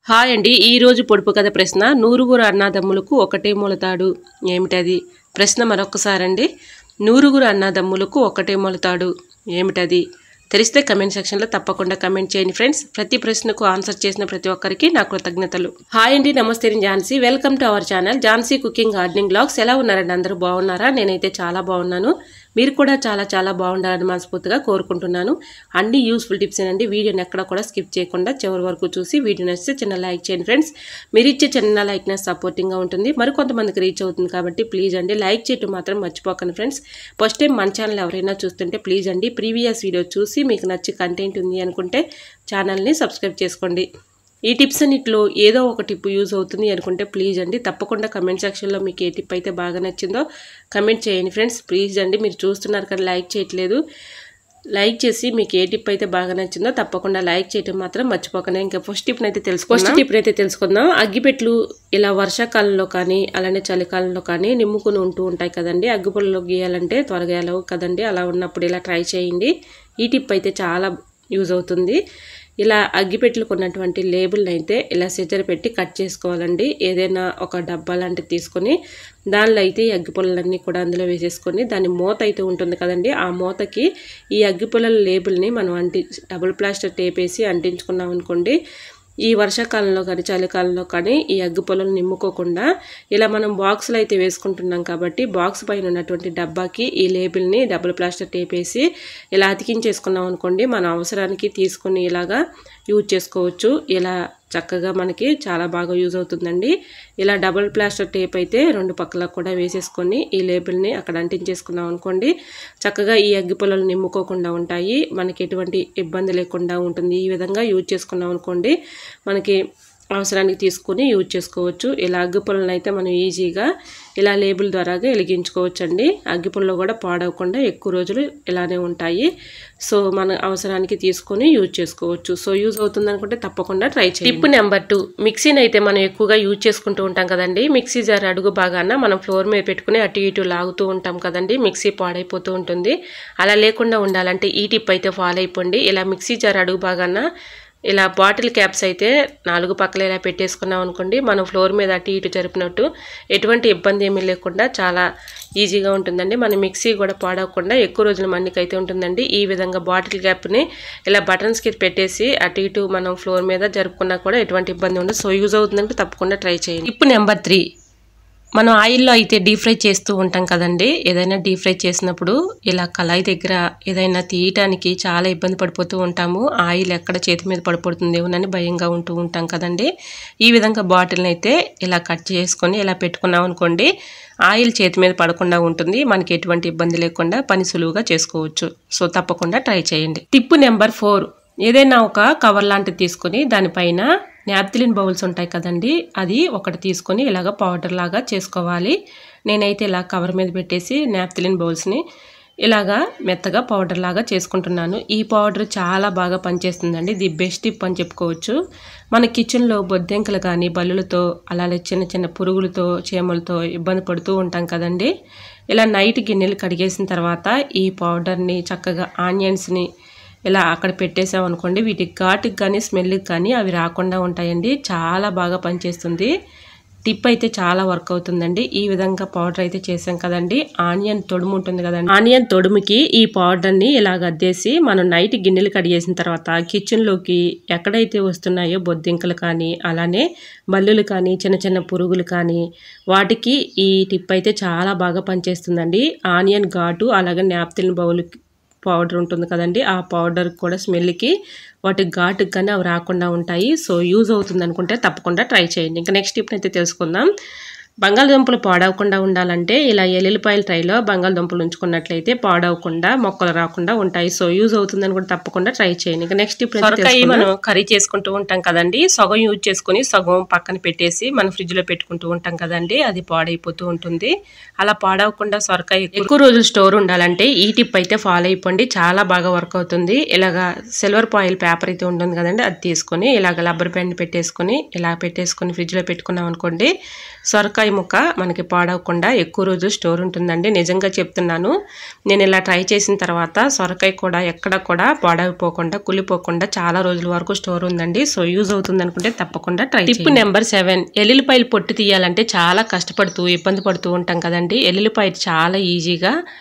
Hi అండి ఈ రోజు పొడుపు కథ ప్రశ్న నూరుగురు అన్నదమ్ములకు ఒకటే మొలతాడు ఏమిటది ప్రశ్న మరొకసారి నూరుగురు అన్నదమ్ములకు ఒకటే మొలతాడు ఏమిటది తెలిస్తే కమెంట్ సెక్షన్ లో తప్పకుండా కమెంట్ చేయండి ఫ్రెండ్స్ ప్రతి ప్రశ్నకు ఆన్సర్ చేసిన ప్రతి ఒక్కరికి నా కృతజ్ఞతలు హాయ్ అండి నమస్తే నేను Jhansi welcome to our channel Jhansi cooking gardening vlogs ఎలా ఉన్నారండి అందరూ బాగున్నారా నేనైతే చాలా బాగున్నాను మీరు కూడా చాలా బాగుండాలని మనస్ఫూర్తిగా కోరుకుంటున్నాను అన్ని యూస్ఫుల్ టిప్స్ ఏనండి వీడియోని ఎక్కడ కూడా స్కిప్ చేయకుండా చివరి వరకు చూసి వీడియో నచ్చితే చిన్న లైక్ చేయండి ఫ్రెండ్స్ మీరు ఇచ్చే చిన్న లైక్ నాకు సపోర్టింగ్ గా ఉంటుంది మరి కొంతమందికి రీచ్ అవుతుంది కాబట్టి ప్లీజ్ అండి లైక్ చేయడం మాత్రం మర్చిపోకండి ఫ్రెండ్స్ ఫస్ట్ టైం మన ఛానల్ ఎవరైనా చూస్తుంటే ప్లీజ్ అండి ప్రీవియస్ వీడియో చూసి మీకు నచ్చే కంటెంట్ ఉంది అనుకుంటే ఛానల్ని సబ్స్క్రైబ్ చేసుకోండి ఈ టిప్స్ అన్నిటిలో ఏదో ఒక టిప్ యూజ్ అవుతుంది అనుకుంటే ప్లీజ్ అండి తప్పకుండా కమెంట్ సెక్షన్లో మీకు ఏ టిప్ అయితే బాగా నచ్చిందో కమెంట్ చేయండి ఫ్రెండ్స్ ప్లీజ్ అండి మీరు చూస్తున్నారు కానీ లైక్ చేయట్లేదు లైక్ చేసి మీకు ఏ టిప్ అయితే బాగా నచ్చిందో తప్పకుండా లైక్ చేయడం మాత్రం మర్చిపోకండి ఇంకా ఫస్ట్ టిప్ అయితే తెలుసుకుందాం అగ్గిపెట్లు ఇలా వర్షాకాలంలో కానీ అలానే చలికాలంలో కానీ నిమ్ముకుని ఉంటాయి కదండి అగ్గిపుల్లలో గీయాలంటే త్వరగా వెళ్ళవు కదండి అలా ఉన్నప్పుడు ఇలా ట్రై చేయండి ఈ టిప్ అయితే చాలా యూజ్ అవుతుంది ఇలా అగ్గిపెట్టెలకు ఉన్నటువంటి లేబుల్ని అయితే ఇలా సిజర్ పెట్టి కట్ చేసుకోవాలండి ఏదైనా ఒక డబ్బా లాంటిది తీసుకొని దానిలో అయితే ఈ అగ్గిపుల్లలన్నీ కూడా అందులో వేసేసుకొని దాని మూత అయితే ఉంటుంది కదండి ఆ మూతకి ఈ అగ్గిపుల్లల లేబుల్ని మనం డబుల్ ప్లాస్టర్ టేప్ వేసి అంటించుకున్నాం అనుకోండి ఈ వర్షాకాలంలో కానీ చలికాలంలో కానీ ఈ అగ్గిపుల్లలు నిమ్ముకోకుండా ఇలా మనం బాక్సులు అయితే వేసుకుంటున్నాం కాబట్టి బాక్స్ పైన ఉన్నటువంటి డబ్బాకి ఈ లేబుల్ని డబుల్ ప్లాస్టర్ టేప్ వేసి ఇలా అతికించేసుకున్నాం అనుకోండి మన అవసరానికి తీసుకుని ఇలాగా యూజ్ చేసుకోవచ్చు ఇలా చక్కగా మనకి చాలా బాగా యూజ్ అవుతుందండి ఇలా డబుల్ ప్లాస్టర్ టేప్ అయితే రెండు పక్కల కూడా వేసేసుకొని ఈ లేబుల్ని అక్కడ అంటించేసుకున్నాం అనుకోండి చక్కగా ఈ అగ్గిపుల్లలు నిమ్ముకోకుండా ఉంటాయి మనకి ఎటువంటి ఇబ్బంది లేకుండా ఉంటుంది ఈ విధంగా యూజ్ చేసుకున్నాం అనుకోండి మనకి అవసరానికి తీసుకొని యూజ్ చేసుకోవచ్చు ఇలా అగ్గిపుల్లను అయితే మనం ఈజీగా ఇలా లేబుల్ ద్వారా వెలిగించుకోవచ్చు అండి అగ్గిపుల్లో కూడా పాడవకుండా ఎక్కువ రోజులు ఇలానే ఉంటాయి సో మన అవసరానికి తీసుకొని యూజ్ చేసుకోవచ్చు సో యూజ్ అవుతుంది అనుకుంటే తప్పకుండా ట్రై చేయండి టిప్ నెంబర్ 2 మిక్సీని అయితే మనం ఎక్కువగా యూజ్ చేసుకుంటూ ఉంటాం కదండి మిక్సీ జార్ అడుగు భాగాన మనం ఫ్లోర్ మీద పెట్టుకుని అటు ఇటు లాగుతూ ఉంటాం కదండి మిక్సీ పాడైపోతూ ఉంటుంది అలా లేకుండా ఉండాలంటే ఈ టిప్ అయితే ఫాలో అయిపోండి ఇలా మిక్సీ జార్ అడుగు భాగాన ఇలా బాటిల్ క్యాప్స్ అయితే 4 పక్కల ఇలా పెట్టేసుకున్నాం అనుకోండి మనం ఫ్లోర్ మీద అటు ఇటు జరిపినట్టు ఎటువంటి ఇబ్బంది ఏమీ లేకుండా చాలా ఈజీగా ఉంటుందండి మన మిక్సీ కూడా పాడవకుండా ఎక్కువ రోజుల మన్నికైతే ఉంటుందండి ఈ విధంగా బాటిల్ క్యాప్ని ఇలా బటన్స్కి పెట్టేసి అటు ఇటు మనం ఫ్లోర్ మీద జరుపుకున్నా కూడా ఎటువంటి ఇబ్బంది ఉండదు సో యూజ్ అవుతుందంటే తప్పకుండా ట్రై చేయండి టిప్ నెంబర్ 3 మనం ఆయిల్లో అయితే డీప్ ఫ్రై చేస్తూ ఉంటాం కదండి ఏదైనా డీప్ ఫ్రై చేసినప్పుడు ఇలా కళాయి దగ్గర ఏదైనా తీయటానికి చాలా ఇబ్బంది పడిపోతూ ఉంటాము ఆయిల్ ఎక్కడ చేతి మీద పడిపోతుందేమోనని భయంగా ఉంటూ ఉంటాం కదండి ఈ విధంగా బాటిల్ని అయితే ఇలా కట్ చేసుకొని ఇలా పెట్టుకున్నాం అనుకోండి ఆయిల్ చేతి మీద పడకుండా ఉంటుంది మనకి ఎటువంటి ఇబ్బంది లేకుండా పని సులువుగా చేసుకోవచ్చు సో తప్పకుండా ట్రై చేయండి టిప్ నెంబర్ 4 ఏదైనా ఒక కవర్ లాంటిది తీసుకొని దానిపైన నాప్థలిన్ బౌల్స్ ఉంటాయి కదండి అది ఒకటి తీసుకొని ఇలాగ పౌడర్ లాగా చేసుకోవాలి నేనైతే ఇలా కవర్ మీద పెట్టేసి నాప్థలిన్ బౌల్స్ని ఇలాగా మెత్తగా పౌడర్ లాగా చేసుకుంటున్నాను ఈ పౌడర్ చాలా బాగా పనిచేస్తుందండి ది బెస్ట్ టిప్ అని చెప్పుకోవచ్చు మన కిచెన్లో బొద్దెంకలు కానీ బల్లులతో అలాగే చిన్న పురుగులతో చీమలతో ఇబ్బంది పడుతూ ఉంటాం కదండి ఇలా నైట్ గిన్నెలు కడిగేసిన తర్వాత ఈ పౌడర్ని చక్కగా ఆనియన్స్ని ఇలా అక్కడ పెట్టేసాం అనుకోండి వీటికి ఘాటుకి కానీ స్మెల్కి కానీ అవి రాకుండా ఉంటాయండి చాలా బాగా పనిచేస్తుంది టిప్ అయితే చాలా వర్క్ అవుతుందండి ఈ విధంగా పౌడర్ అయితే చేసాం కదండి ఆనియన్ తొడుము ఉంటుంది కదండి ఆనియన్ తొడుముకి ఈ పౌడర్ని ఇలా అద్దేసి మనం నైట్ గిన్నెలు కడిగేసిన తర్వాత కిచెన్లోకి ఎక్కడైతే వస్తున్నాయో బొద్దింకలు కానీ అలానే బల్లులు కానీ చిన్న పురుగులు కానీ వాటికి ఈ టిప్ అయితే చాలా బాగా పనిచేస్తుందండి ఆనియన్ ఘాటు అలాగే నాప్థలిన్ బౌల్ పౌడర్ ఉంటుంది కదండి ఆ పౌడర్ కూడా స్మెల్కి వాటి ఘాటుకి కానీ అవి రాకుండా ఉంటాయి సో యూజ్ అవుతుంది అనుకుంటే తప్పకుండా ట్రై చేయండి ఇంకా నెక్స్ట్ టిప్ అయితే తెలుసుకుందాం బంగాళదుంపలు పాడవకుండా ఉండాలంటే ఇలా ఎల్లుల్లిపాయల ట్రైలో బంగాళదుంపలు ఉంచుకున్నట్లయితే పాడవకుండా మొక్కలు రాకుండా ఉంటాయి సో యూజ్ అవుతుందని కూడా తప్పకుండా ట్రై చేయండి ఇంకా నెక్స్ట్ టిప్ సొరకాయ మనం కర్రీ చేసుకుంటూ ఉంటాం కదండి సగం యూజ్ చేసుకుని సగం పక్కన పెట్టేసి మనం ఫ్రిడ్జ్లో పెట్టుకుంటూ ఉంటాం కదండి అది పాడైపోతూ ఉంటుంది అలా పాడవకుండా సొరకాయ ఎక్కువ రోజులు స్టోర్ ఉండాలంటే ఈ టిప్ అయితే ఫాలో అయిపోండి చాలా బాగా వర్క్ అవుతుంది ఇలాగా సిల్వర్ ఫాయిల్ పేపర్ అయితే ఉంటుంది కదండి అది తీసుకొని ఇలాగ రబ్బర్ బ్యాండ్ పెట్టేసుకొని ఇలా పెట్టేసుకొని ఫ్రిడ్జ్లో పెట్టుకున్నాం అనుకోండి సొరకాయ ఎల్లిపాయ ముక్క మనకి పాడవకుండా ఎక్కువ రోజులు స్టోర్ ఉంటుందండి. నిజంగా చెప్తున్నాను. నేను ఇలా ట్రై చేసిన తర్వాత సొరకాయ కూడా ఎక్కడ కూడా పాడైపోకుండా కుళ్ళిపోకుండా చాలా రోజుల వరకు స్టోర్ ఉందండి. సో యూజ్ అవుతుంది అనుకుంటే తప్పకుండా ట్రై చేయండి. టిప్ నెంబర్ 7, ఎల్లుల్లిపాయలు పొట్టు తీయాలంటే చాలా కష్టపడుతూ ఇబ్బంది పడుతూ ఉంటాం కదండి. ఎల్లుల్లిపాయ చాలా ఈజీగా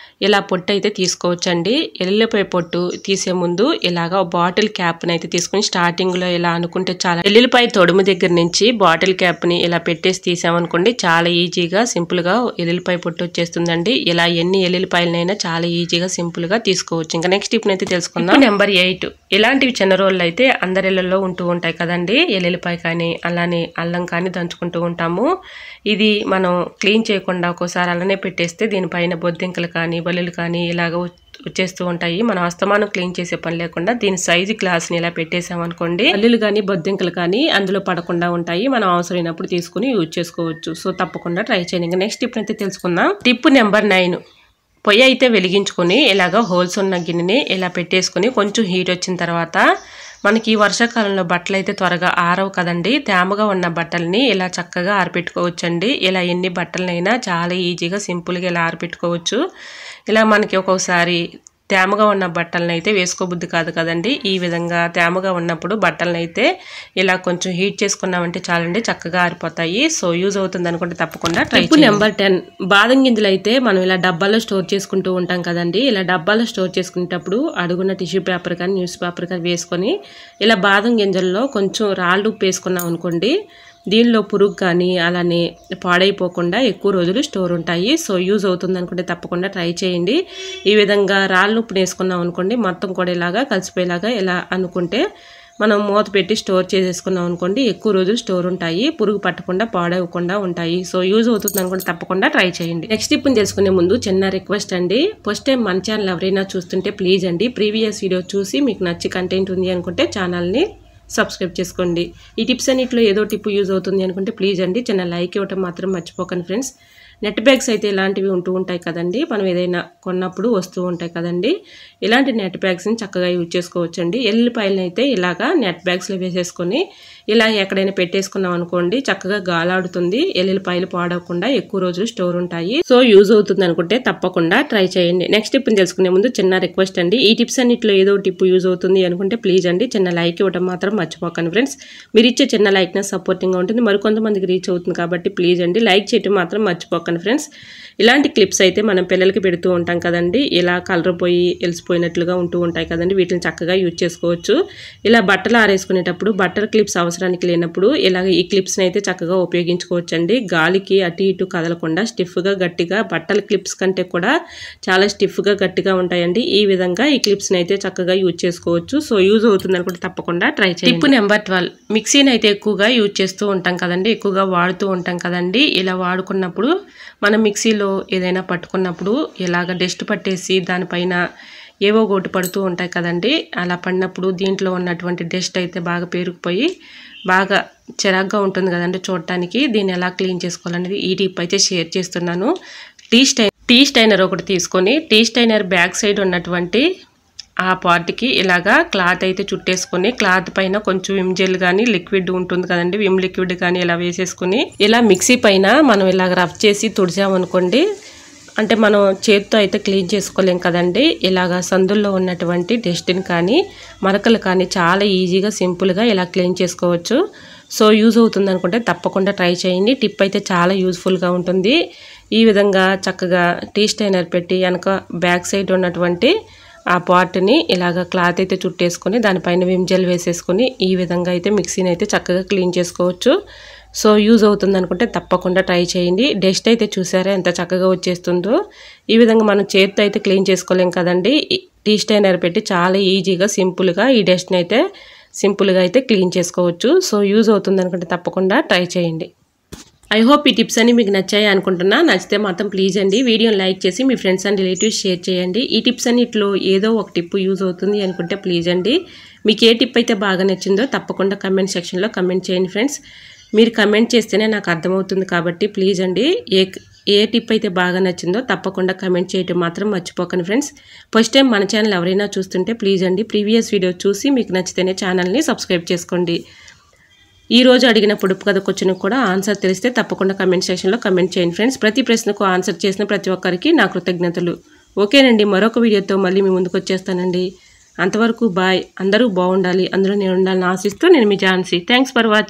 ఇలా పొట్టు అయితే తీసుకోవచ్చండి. ఎల్లుల్లిపాయ పొట్టు తీసే ముందు ఇలాగా బాటిల్ క్యాప్ని అయితే తీసుకుని స్టార్టింగ్లో ఇలా అనుకుంటే చాలా, ఎల్లుల్లిపాయ తొడుము దగ్గర నుంచి బాటిల్ క్యాప్ని ఇలా పెట్టేసి తీసామనుకోండి చాలా ఈజీగా సింపుల్గా ఎల్లుల్లిపాయ పొట్టు వచ్చేస్తుందండి. ఇలా ఎన్ని ఎల్లుల్లిపాయలనైనా చాలా ఈజీగా సింపుల్గా తీసుకోవచ్చు. ఇంకా నెక్స్ట్ టిప్ అయితే తెలుసుకుందాం. నెంబర్ 8, ఇలాంటివి చిన్న రోళ్ళు అయితే అందరిళ్లలో ఉంటూ ఉంటాయి కదండి. ఎల్లుల్లిపాయ కానీ అలానే అల్లం కానీ దంచుకుంటూ ఉంటాము. ఇది మనం క్లీన్ చేయకుండా ఒక్కోసారి అలానే పెట్టేస్తే దీనిపైన బొద్దింకలు కానీ బల్లులు కానీ ఇలాగ వచ్చేస్తూ ఉంటాయి. మనం అస్తమానం క్లీన్ చేసే పని లేకుండా దీని సైజు గ్లాస్ని ఇలా పెట్టేసామనుకోండి బల్లులు కానీ బొద్దింకలు కానీ అందులో పడకుండా ఉంటాయి. మనం అవసరమైనప్పుడు తీసుకుని యూజ్ చేసుకోవచ్చు. సో తప్పకుండా ట్రై చేయండి. ఇంకా నెక్స్ట్ టిప్ అయితే తెలుసుకుందాం. టిప్ నెంబర్ 9, పొయ్యి అయితే వెలిగించుకొని ఇలాగ హోల్స్ ఉన్న గిన్నెని ఇలా పెట్టేసుకుని కొంచెం హీట్ వచ్చిన తర్వాత మనకి వర్షాకాలంలో బట్టలు అయితే త్వరగా ఆరవు కదండి. తేమగా ఉన్న బట్టల్ని ఇలా చక్కగా ఆరబెట్టుకోవచ్చండి. ఇలా ఎన్ని బట్టలనైనా చాలా ఈజీగా సింపుల్గా ఇలా ఆరబెట్టుకోవచ్చు. ఇలా మనకి ఒక్కొక్కసారి తేమగా ఉన్న బట్టలను అయితే వేసుకోబుద్ధి కాదు కదండి. ఈ విధంగా తేమగా ఉన్నప్పుడు బట్టలను అయితే ఇలా కొంచెం హీట్ చేసుకున్నామంటే చాలండి, చక్కగా ఆరిపోతాయి. సో యూజ్ అవుతుంది అనుకుంటే తప్పకుండా ట్రై చేయండి. నెంబర్ 10, బాదం గింజలు అయితే మనం ఇలా డబ్బాలో స్టోర్ చేసుకుంటూ ఉంటాం కదండి. ఇలా డబ్బాలో స్టోర్ చేసుకునేటప్పుడు అడుగున టిష్యూ పేపర్ కానీ న్యూస్ పేపర్ కానీ వేసుకొని ఇలా బాదం గింజల్లో కొంచెం రాళ్ళు ఉప్పు వేసుకున్నాం అనుకోండి దీనిలో పురుగు కానీ అలానే పాడైపోకుండా ఎక్కువ రోజులు స్టోర్ ఉంటాయి. సో యూజ్ అవుతుంది అనుకుంటే తప్పకుండా ట్రై చేయండి. ఈ విధంగా రాళ్ళు ఉప్పు వేసుకున్నాం అనుకోండి మొత్తం కూడా ఇలాగా కలిసిపోయేలాగా ఇలా అనుకుంటే మనం మూత పెట్టి స్టోర్ చేసేసుకున్నాం అనుకోండి ఎక్కువ రోజులు స్టోర్ ఉంటాయి, పురుగు పట్టకుండా పాడవకుండా ఉంటాయి. సో యూజ్ అవుతుంది అనుకుంటే తప్పకుండా ట్రై చేయండి. నెక్స్ట్ టిప్ని తెలుసుకునే ముందు చిన్న రిక్వెస్ట్ అండి. ఫస్ట్ టైం మన ఛానల్ ఎవరైనా చూస్తుంటే ప్లీజ్ అండి ప్రీవియస్ వీడియో చూసి మీకు నచ్చి కంటెంట్ ఉంది అనుకుంటే ఛానల్ని సబ్స్క్రైబ్ చేసుకోండి. ఈ టిప్స్ అన్నింటిలో ఏదో టిప్ యూజ్ అవుతుంది అనుకుంటే ప్లీజ్ అండి చిన్న లైక్ ఇవ్వటం మాత్రం మర్చిపోకండి ఫ్రెండ్స్. నెట్ బ్యాగ్స్ అయితే ఇలాంటివి ఉంటూ ఉంటాయి కదండి, మనం ఏదైనా కొన్నప్పుడు వస్తూ ఉంటాయి కదండి. ఇలాంటి నెట్ బ్యాగ్స్ని చక్కగా యూజ్ చేసుకోవచ్చండి. ఎల్లుల్లిపాయలను అయితే ఇలాగా నెట్ బ్యాగ్స్లో వేసేసుకొని ఇలా ఎక్కడైనా పెట్టేసుకున్నాం అనుకోండి చక్కగా గాలాడుతుంది, ఎల్లుల్లిపాయలు పాడవకుండా ఎక్కువ రోజులు స్టోర్ ఉంటాయి. సో యూజ్ అవుతుంది అనుకుంటే తప్పకుండా ట్రై చేయండి. నెక్స్ట్ టిప్ని తెలుసుకునే ముందు చిన్న రిక్వెస్ట్ అండి. ఈ టిప్స్ అన్నింటిలో ఏదో టిప్ యూజ్ అవుతుంది అనుకుంటే ప్లీజ్ అండి చిన్న లైక్ ఇవ్వడం మాత్రం మర్చిపోకండి ఫ్రెండ్స్. మీరు ఇచ్చే చిన్న లైక్నెస్ సపోర్టింగ్గా ఉంటుంది, మరికొంతమందికి రీచ్ అవుతుంది కాబట్టి ప్లీజ్ అండి లైక్ చేయడం మాత్రం మర్చిపోకండి ఫ్రెండ్స్. ఇలాంటి క్లిప్స్ అయితే మనం పిల్లలకి పెడుతూ ఉంటాం కదండి, ఇలా కలర్ పోయి ఎలిసిపోయినట్లుగా ఉంటూ ఉంటాయి కదండి, వీటిని చక్కగా యూజ్ చేసుకోవచ్చు. ఇలా బట్టలు ఆరేసుకునేటప్పుడు బట్టల క్లిప్స్ అవసరానికి లేనప్పుడు ఇలాగ ఈ క్లిప్స్ని అయితే చక్కగా ఉపయోగించుకోవచ్చు అండి. గాలికి అటు ఇటు కదలకుండా స్టిఫ్గా గట్టిగా బట్టల క్లిప్స్ కంటే కూడా చాలా స్టిఫ్గా గట్టిగా ఉంటాయండి. ఈ విధంగా ఈ క్లిప్స్ని అయితే చక్కగా యూజ్ చేసుకోవచ్చు. సో యూజ్ అవుతుంది అనుకుంటే తప్పకుండా ట్రై చేయండి. టిప్ నెంబర్ 12, మిక్సీని అయితే ఎక్కువగా యూజ్ చేస్తూ ఉంటాం కదండి, ఎక్కువగా వాడుతూ ఉంటాం కదండి. ఇలా వాడుకున్నప్పుడు మనం మిక్సీలో ఏదైనా పట్టుకున్నప్పుడు ఇలాగ డస్ట్ పట్టేసి దానిపైన ఏవో ఒకటి పడుతూ ఉంటాయి కదండి. అలా పడినప్పుడు దీంట్లో ఉన్నటువంటి డస్ట్ అయితే బాగా పేరుకుపోయి బాగా చిరాగ్గా ఉంటుంది కదండి చూడటానికి. దీన్ని ఎలా క్లీన్ చేసుకోవాలనేది ఈ టిప్ అయితే షేర్ చేస్తున్నాను. టీ స్టైనర్ ఒకటి తీసుకొని టీ స్టైనర్ బ్యాక్ సైడ్ ఉన్నటువంటి ఆ పార్ట్కి ఇలాగా క్లాత్ అయితే చుట్టేసుకొని క్లాత్ పైన కొంచెం విమ్ జెల్ కానీ లిక్విడ్ ఉంటుంది కదండి, విమ్ లిక్విడ్ కానీ ఇలా వేసేసుకుని ఇలా మిక్సీ పైన మనం ఇలాగ రఫ్ చేసి తుడిచామనుకోండి, అంటే మనం చేతితో అయితే క్లీన్ చేసుకోలేం కదండి, ఇలాగ సందుల్లో ఉన్నటువంటి డస్ట్ని కానీ మరకలు కానీ చాలా ఈజీగా సింపుల్గా ఇలా క్లీన్ చేసుకోవచ్చు. సో యూజ్ అవుతుంది అనుకుంటే తప్పకుండా ట్రై చేయండి. టిప్ అయితే చాలా యూజ్ఫుల్గా ఉంటుంది. ఈ విధంగా చక్కగా టీ స్టైనర్ పెట్టి వెనక బ్యాక్ సైడ్ ఉన్నటువంటి ఆ పార్ట్ని ఇలాగ క్లాత్ అయితే చుట్టేసుకొని దానిపైన విమ్ జెల్ వేసేసుకొని ఈ విధంగా అయితే మిక్సీని అయితే చక్కగా క్లీన్ చేసుకోవచ్చు. సో యూజ్ అవుతుంది అనుకుంటే తప్పకుండా ట్రై చేయండి. డస్ట్ అయితే చూసారా ఎంత చక్కగా వచ్చేస్తుందో. ఈ విధంగా మనం చేతితో అయితే క్లీన్ చేసుకోలేం కదండి, టీ స్టైనర్ పెట్టి చాలా ఈజీగా సింపుల్గా ఈ డస్ట్ని అయితే సింపుల్గా అయితే క్లీన్ చేసుకోవచ్చు. సో యూజ్ అవుతుంది అనుకుంటే తప్పకుండా ట్రై చేయండి. ఐ హోప్ ఈ టిప్స్ అన్ని మీకు నచ్చాయి అనుకుంటున్నా. నచ్చితే మాత్రం ప్లీజ్ అండి వీడియోని లైక్ చేసి మీ ఫ్రెండ్స్ అండ్ రిలేటివ్స్ షేర్ చేయండి. ఈ టిప్స్ అన్నిట్లో ఏదో ఒక టిప్ యూజ్ అవుతుంది అనుకుంటే ప్లీజ్ అండి మీకు ఏ టిప్ అయితే బాగా నచ్చిందో తప్పకుండా కమెంట్ సెక్షన్లో కమెంట్ చేయండి ఫ్రెండ్స్. మీరు కమెంట్ చేస్తేనే నాకు అర్థమవుతుంది కాబట్టి ప్లీజ్ అండి ఏ టిప్ అయితే బాగా నచ్చిందో తప్పకుండా కమెంట్ చేయడం మాత్రం మర్చిపోకండి ఫ్రెండ్స్. ఫస్ట్ టైం మన ఛానల్ ఎవరైనా చూస్తుంటే ప్లీజ్ అండి ప్రీవియస్ వీడియో చూసి మీకు నచ్చితేనే ఛానల్ని సబ్స్క్రైబ్ చేసుకోండి. ఈ రోజు అడిగిన పొడుపు కథ క్వశ్చన్కి కూడా ఆన్సర్ తెలిస్తే తప్పకుండా కమెంట్ సెక్షన్లో కమెంట్ చేయండి ఫ్రెండ్స్. ప్రతి ప్రశ్నకు ఆన్సర్ చేసిన ప్రతి ఒక్కరికి నా కృతజ్ఞతలు. ఓకేనండి, మరొక వీడియోతో మళ్ళీ మీ ముందుకు వచ్చేస్తానండి. అంతవరకు బాయ్. అందరూ బాగుండాలి, అందరూ నేను ఉండాలని ఆశిస్తూ నేను మీ ఝాన్సీ. Thanks for watching.